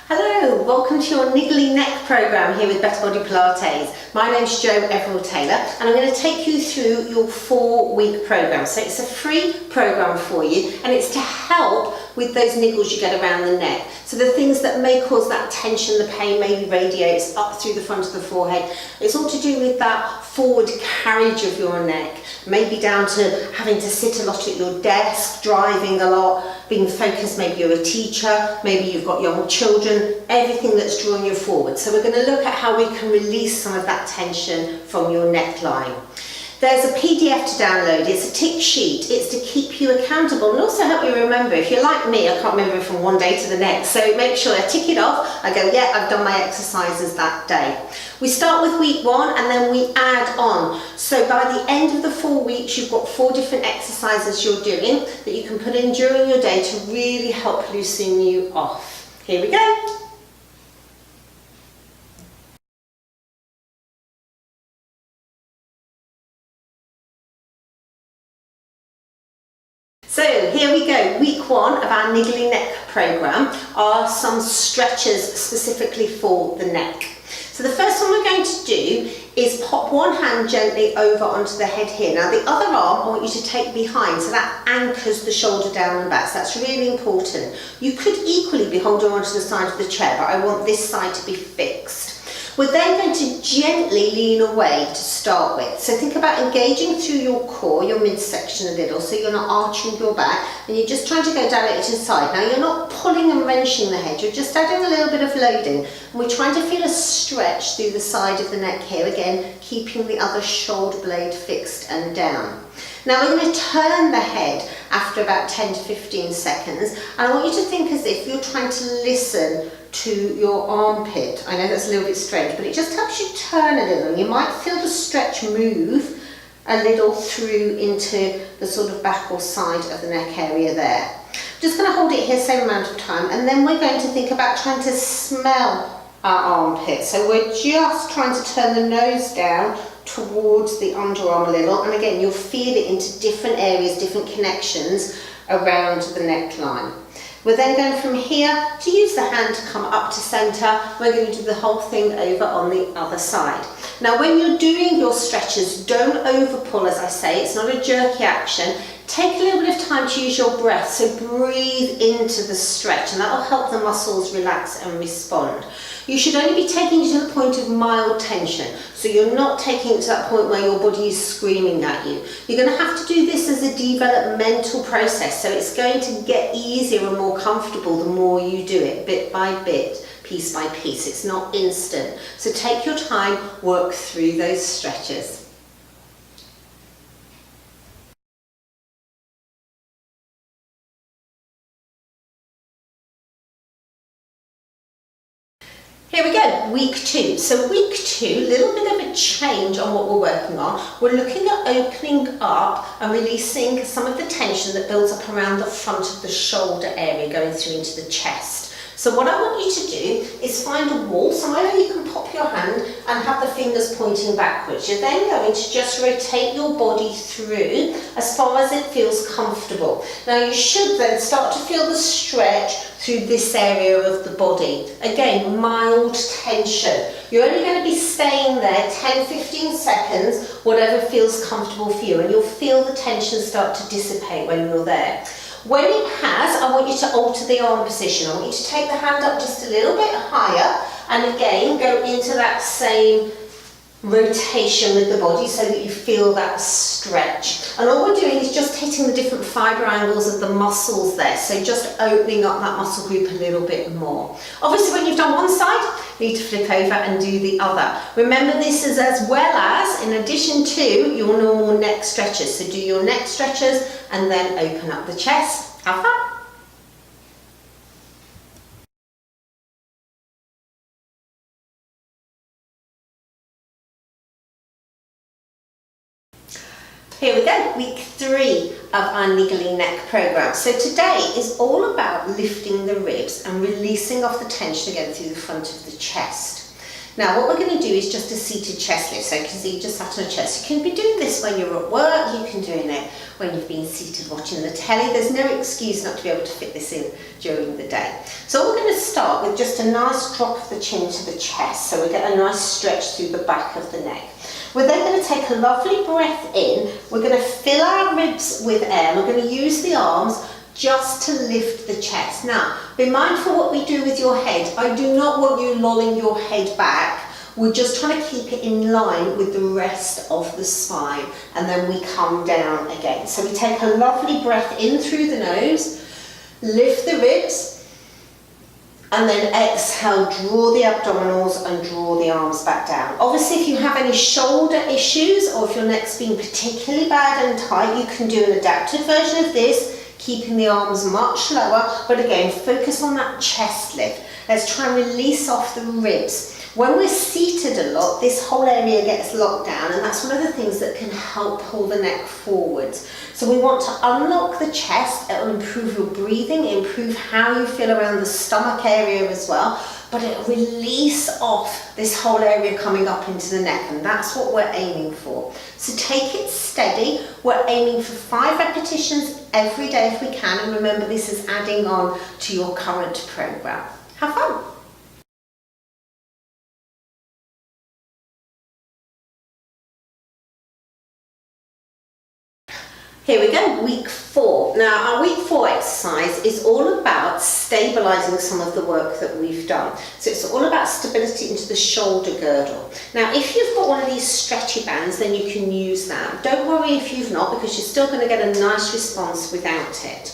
Hello, welcome to your Niggly neck program here with Better Body Pilates. My name's Jo Everall-Taylor and I'm going to take you through your 4-week program. So it's a free program for you and it's to help with those niggles you get around the neck. So the things that may cause that tension, the pain maybe radiates up through the front of the forehead. It's all to do with that forward carriage of your neck, maybe down to having to sit a lot at your desk, driving a lot, being focused, maybe you're a teacher, maybe you've got young children, everything that's drawing you forward. So we're going to look at how we can release some of that tension from your neckline. There's a PDF to download, it's a tick sheet, it's to keep you accountable and also help you remember. If you're like me, I can't remember from one day to the next, so make sure I tick it off, I go, yeah, I've done my exercises that day. We start with week 1 and then we add on. So by the end of the 4 weeks, you've got 4 different exercises you're doing that you can put in during your day to really help loosen you off. Here we go. So here we go, week 1 of our Niggly neck program are some stretches specifically for the neck. So the first one we're going to do is pop one hand gently over onto the head here. Now the other arm I want you to take behind, so that anchors the shoulder down and back. So that's really important. You could equally be holding onto the side of the chair, but I want this side to be fixed. We're then going to gently lean away to start with. So think about engaging through your core, your midsection a little, so you're not arching your back and you're just trying to go down it to the side. Now you're not pulling and wrenching the head, you're just adding a little bit of loading. And we're trying to feel a stretch through the side of the neck here, again, keeping the other shoulder blade fixed and down. Now we're going to turn the head after about 10 to 15 seconds and I want you to think as if you're trying to listen to your armpit. I know that's a little bit strange, but it just helps you turn a little and you might feel the stretch move a little through into the sort of back or side of the neck area there. I'm just going to hold it here same amount of time and then we're going to think about trying to smell our armpit. So we're just trying to turn the nose down towards the underarm a little and again you'll feel it into different areas, different connections around the neckline. We're then going from here to use the hand to come up to centre. We're going to do the whole thing over on the other side. Now when you're doing your stretches, don't over pull as I say, it's not a jerky action. Take a little bit of time to use your breath, so breathe into the stretch and that will help the muscles relax and respond. You should only be taking it to the point of mild tension, so you're not taking it to that point where your body is screaming at you. You're going to have to do this as a developmental process, so it's going to get easier and more comfortable the more you do it, bit by bit, piece by piece. It's not instant. So take your time, work through those stretches. Here we go, week 2. So week 2, a little bit of a change on what we're working on. We're looking at opening up and releasing some of the tension that builds up around the front of the shoulder area going through into the chest. So what I want you to do is find a wall, somewhere where you can pop your hand and have the fingers pointing backwards. You're then going to just rotate your body through as far as it feels comfortable. Now you should then start to feel the stretch through this area of the body. Again, mild tension. You're only going to be staying there 10-15 seconds, whatever feels comfortable for you, and you'll feel the tension start to dissipate when you're there. When it has, I want you to alter the arm position. I want you to take the hand up just a little bit higher and again go into that same rotation with the body so that you feel that stretch. And all we're doing is just hitting the different fibre angles of the muscles there, so just opening up that muscle group a little bit more. Obviously when you've done one side, you need to flip over and do the other. Remember this is as well as, in addition to, your normal neck stretches. So do your neck stretches and then open up the chest. Have fun! Here we go, week 3 of our Niggly neck program. So today is all about lifting the ribs and releasing off the tension again through the front of the chest. Now what we're going to do is just a seated chest lift. So you can see you just sat on a chest. You can be doing this when you're at work, you can doing it when you've been seated watching the telly. There's no excuse not to be able to fit this in during the day. So we're going to start with just a nice drop of the chin to the chest, so we get a nice stretch through the back of the neck. We're then going to take a lovely breath in. We're going to fill our ribs with air. We're going to use the arms just to lift the chest. Now, be mindful what we do with your head. I do not want you lolling your head back. We're just trying to keep it in line with the rest of the spine, and then we come down again. So we take a lovely breath in through the nose, lift the ribs, and then exhale, draw the abdominals and draw the arms back down. Obviously, if you have any shoulder issues or if your neck's been particularly bad and tight, you can do an adapted version of this, keeping the arms much lower, but again, focus on that chest lift. Let's try and release off the ribs. When we're seated a lot, this whole area gets locked down, and that's one of the things that can help pull the neck forwards. So we want to unlock the chest. It will improve your breathing, improve how you feel around the stomach area as well, but it will release off this whole area coming up into the neck, and that's what we're aiming for. So take it steady. We're aiming for 5 repetitions every day if we can, and remember this is adding on to your current program. Have fun. Here we go, week 4. Now our week 4 exercise is all about stabilising some of the work that we've done. So it's all about stability into the shoulder girdle. Now if you've got one of these stretchy bands, then you can use that. Don't worry if you've not, because you're still going to get a nice response without it.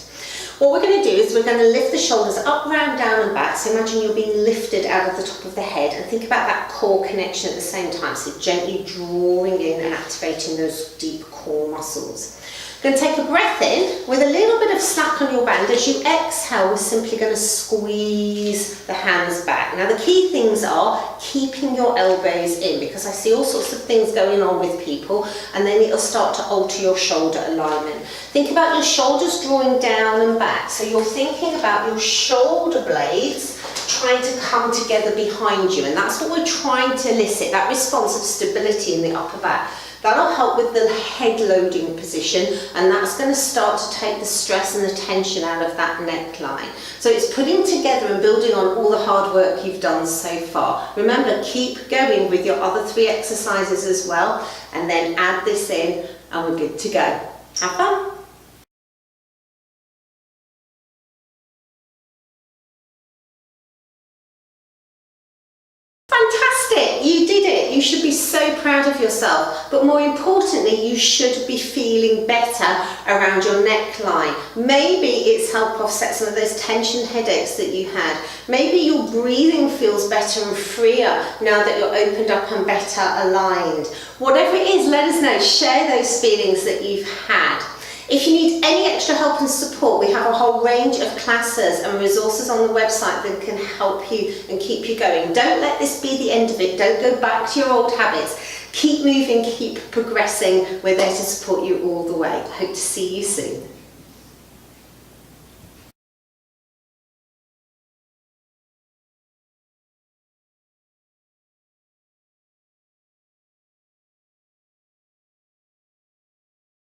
What we're going to do is we're going to lift the shoulders up, round, down and back. So imagine you're being lifted out of the top of the head, and think about that core connection at the same time. So gently drawing in and activating those deep core muscles. Going to take a breath in with a little bit of slack on your band. As you exhale, we're simply going to squeeze the hands back. Now the key things are keeping your elbows in, because I see all sorts of things going on with people, and then it'll start to alter your shoulder alignment. Think about your shoulders drawing down and back. So you're thinking about your shoulder blades trying to come together behind you, and that's what we're trying to elicit, that response of stability in the upper back. That'll help with the head loading position, and that's going to start to take the stress and the tension out of that neckline. So it's putting together and building on all the hard work you've done so far. Remember, keep going with your other 3 exercises as well, and then add this in and we're good to go. Have fun! Fantastic! You did it! You should be so proud of yourself, but more importantly, you should be feeling better around your neckline. Maybe it's helped offset some of those tension headaches that you had. Maybe your breathing feels better and freer now that you're opened up and better aligned. Whatever it is, let us know. Share those feelings that you've had. If you need any extra help and support, we have a whole range of classes and resources on the website that can help you and keep you going. Don't let this be the end of it. Don't go back to your old habits. Keep moving, keep progressing. We're there to support you all the way. Hope to see you soon.